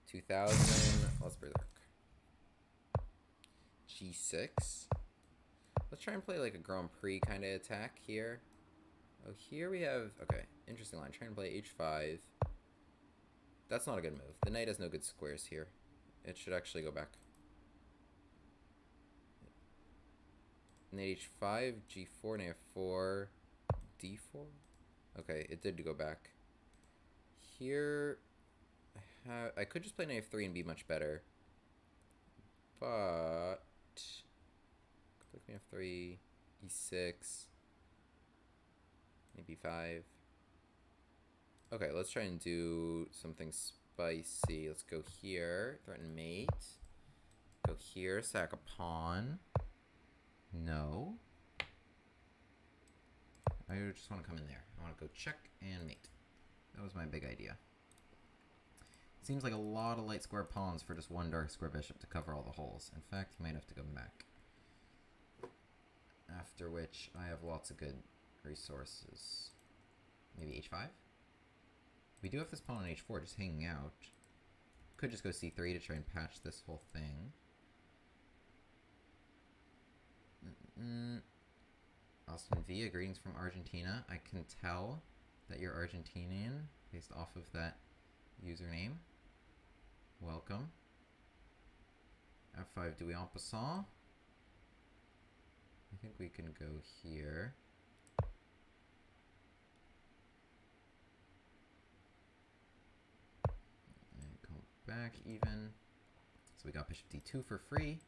2000. Let's berserk. G6. Let's try and play like a Grand Prix kind of attack here. Oh, here we have... Okay, interesting line. Try and play H5. That's not a good move. The knight has no good squares here. It should actually go back. Knight H5, G4, knight F4, D4. Okay, it did go back. Here, I could just play knight F3 and be much better. But... Click knight F3, E6, maybe 5. Okay, let's try and do something spicy. Let's go here, threaten mate. Go here, sack a pawn. No. I just want to come in there. I want to go check and mate. That was my big idea. Seems like a lot of light square pawns for just one dark square bishop to cover all the holes. In fact, you might have to go back. After which, I have lots of good resources. Maybe H5? We do have this pawn on H4 just hanging out. Could just go C3 to try and patch this whole thing. Austin Villa, greetings from Argentina. I can tell that you're Argentinian based off of that username. Welcome. F5, do we en passant? I think we can go here. And come back even. So we got bishop D2 for free.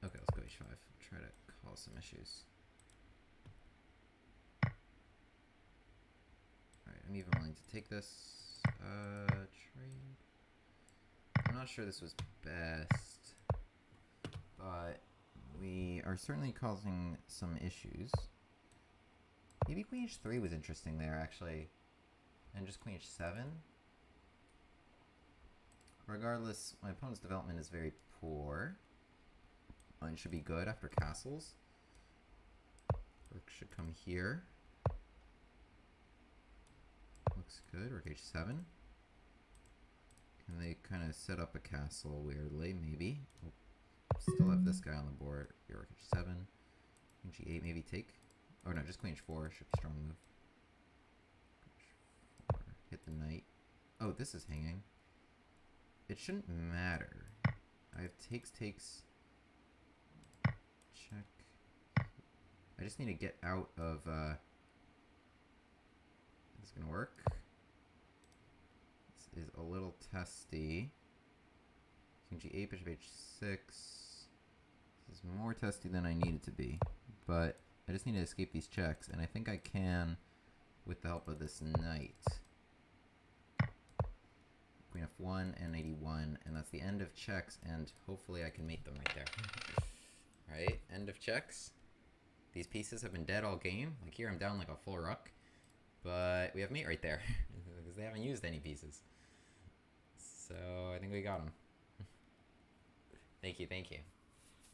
Okay, let's go H5. Try to cause some issues. Alright, I'm even willing to take this. Trade. I'm not sure this was best, but we are certainly causing some issues. Maybe Queen H3 was interesting there, actually. And just Queen H7. Regardless, my opponent's development is very poor. Mine should be good after castles. Rook should come here. Looks good. Rook H7. Can they kind of set up a castle weirdly? Maybe. We'll still have this guy on the board. Rook H7. Queen G8 maybe take. Oh no, just Queen H4 should be a strong move. H4. Hit the knight. Oh, this is hanging. It shouldn't matter. I have takes. Check. I just need to get out of, is this gonna work? This is a little testy. King G8, bishop H6. This is more testy than I need it to be. But I just need to escape these checks, and I think I can with the help of this knight. Queen F1 and 81, and that's the end of checks, and hopefully I can mate them right there. Right, end of checks. These pieces have been dead all game. Like here I'm down like a full rook, but we have mate right there because they haven't used any pieces. So I think we got them. Thank you.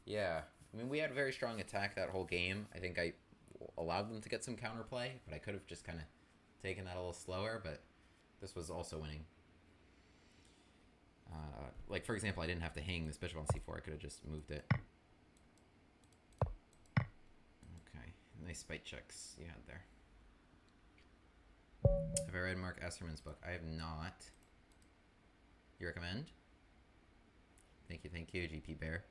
Yeah, I mean we had a very strong attack that whole game. I think I allowed them to get some counterplay, but I could have just kind of taken that a little slower, but this was also winning. Like for example, I didn't have to hang this bishop on c4. I could have just moved it. Nice spite checks you had there. Have I read Mark Esserman's book? I have not. You recommend? Thank you, GP Bear.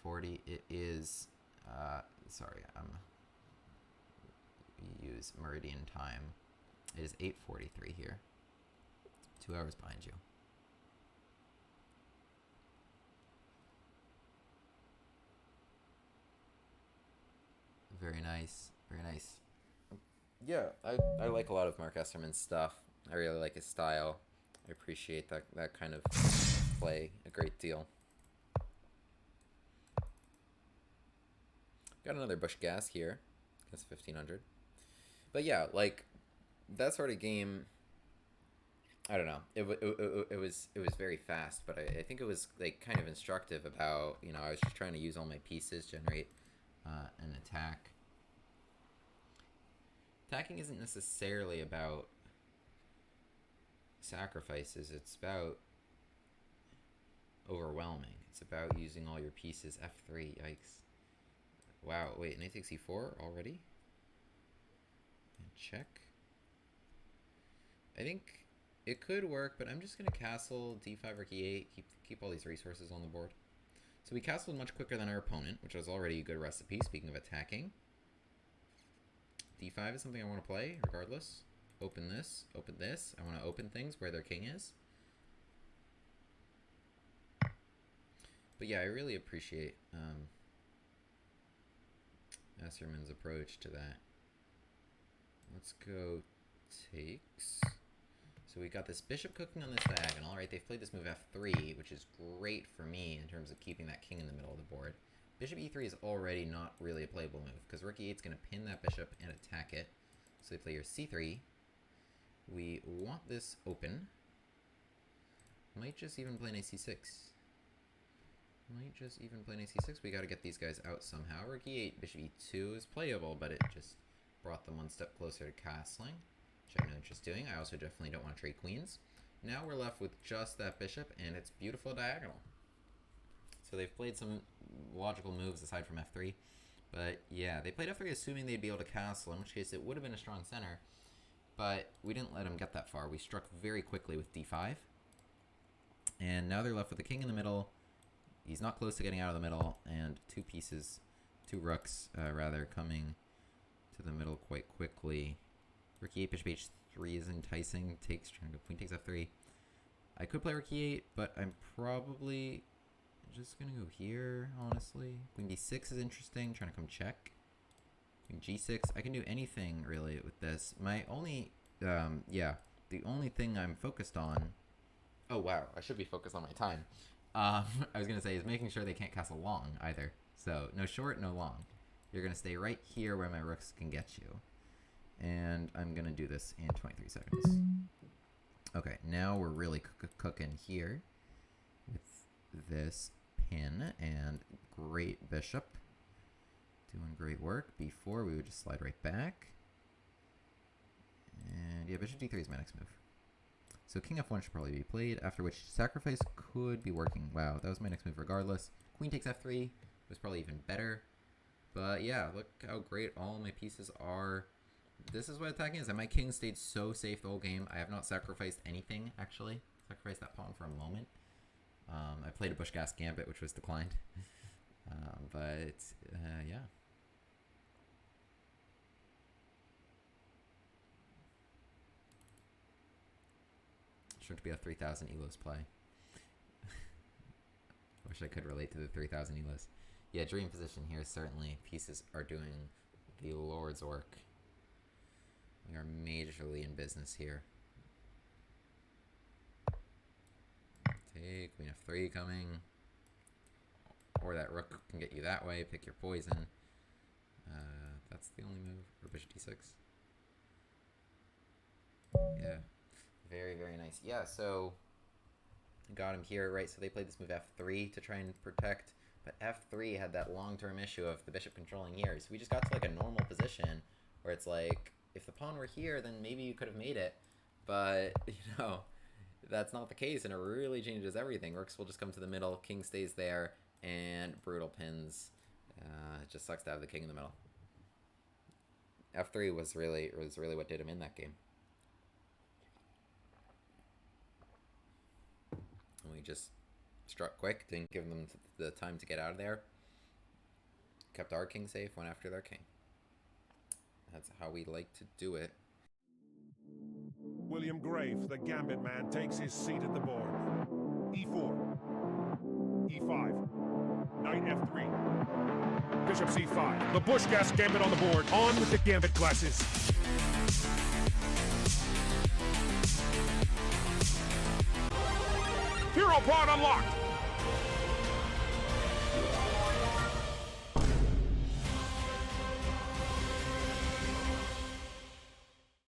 $22.40. It is. Sorry, we use Meridian time. It is 8:43 here. 2 hours behind you. Very nice. Yeah, I like a lot of Mark Esserman's stuff. I really like his style. I appreciate that kind of play a great deal. Got another Busch-Gass here. That's 1500. But yeah, like that sort of game, I don't know. It was very fast, but I think it was like kind of instructive about, you know, I was just trying to use all my pieces, generate an attack. Attacking isn't necessarily about sacrifices. It's about overwhelming. It's about using all your pieces. F3, yikes. Wow, wait, knight takes e4 already? And check. I think it could work, but I'm just going to castle d5 or e8, keep all these resources on the board. So we castled much quicker than our opponent, which was already a good recipe, speaking of attacking. d5 is something I want to play, regardless. Open this, open this. I want to open things where their king is. But yeah, I really appreciate Esserman's approach to that. Let's go takes. So we got this bishop cooking on this diagonal. Right, they've played this move f3, which is great for me in terms of keeping that king in the middle of the board. Bishop e3 is already not really a playable move, because rook e8 is going to pin that bishop and attack it. So they play your c3. We want this open. Might just even play knight c6. Might just even play knight c6. We got to get these guys out somehow. Rook e8, bishop e2 is playable, but it just brought them one step closer to castling, which I have no interest doing. I also definitely don't want to trade queens. Now we're left with just that bishop and its beautiful diagonal. So they've played some logical moves aside from f3. But yeah, they played f3 assuming they'd be able to castle, in which case it would have been a strong center. But we didn't let them get that far. We struck very quickly with d5. And now they're left with the king in the middle. He's not close to getting out of the middle. And two rooks, coming to the middle quite quickly. Rook e8, bishop h3 is enticing. Trying to go queen takes f3. I could play rook e8, but I'm probably just going to go here, honestly. Queen d6 is interesting. Trying to come check. Queen g6. I can do anything, really, with this. My only, the only thing I'm focused on... Oh, wow. I should be focused on my time. I was going to say is making sure they can't castle long, either. So, no short, no long. You're going to stay right here where my rooks can get you. And I'm going to do this in 23 seconds. Okay, now we're really cooking here with this pin and great bishop. Doing great work. Before we would just slide right back. And yeah, bishop d3 is my next move. So king f1 should probably be played, after which sacrifice could be working. Wow, that was my next move regardless. Queen takes f3 was probably even better. But yeah, look how great all my pieces are. This is what attacking is, and my king stayed so safe the whole game. I have not sacrificed anything, actually. Sacrificed that pawn for a moment. I played a Busch-Gass Gambit, which was declined. Yeah. Sure to be a 3,000 Elos play. Wish I could relate to the 3,000 Elos. Yeah, dream position here, certainly. Pieces are doing the Lord's work. We are majorly in business here. Take queen f3 coming. Or that rook can get you that way. Pick your poison. That's the only move. Or bishop d6. Yeah. Very, very nice. Yeah, so got him here, right? So they played this move f3 to try and protect. But f3 had that long-term issue of the bishop controlling here. So we just got to like a normal position where it's like, if the pawn were here, then maybe you could have made it. But, you know, that's not the case, and it really changes everything. Rooks will just come to the middle, king stays there, and brutal pins. It just sucks to have the king in the middle. F3 was really what did him in that game. And we just struck quick, didn't give them the time to get out of there. Kept our king safe, went after their king. That's how we like to do it. William Grave, the Gambit man, takes his seat at the board. e4, e5, knight f3, bishop c5. The Busch-Gass Gambit on the board. On with the Gambit classes. Hero pod unlocked.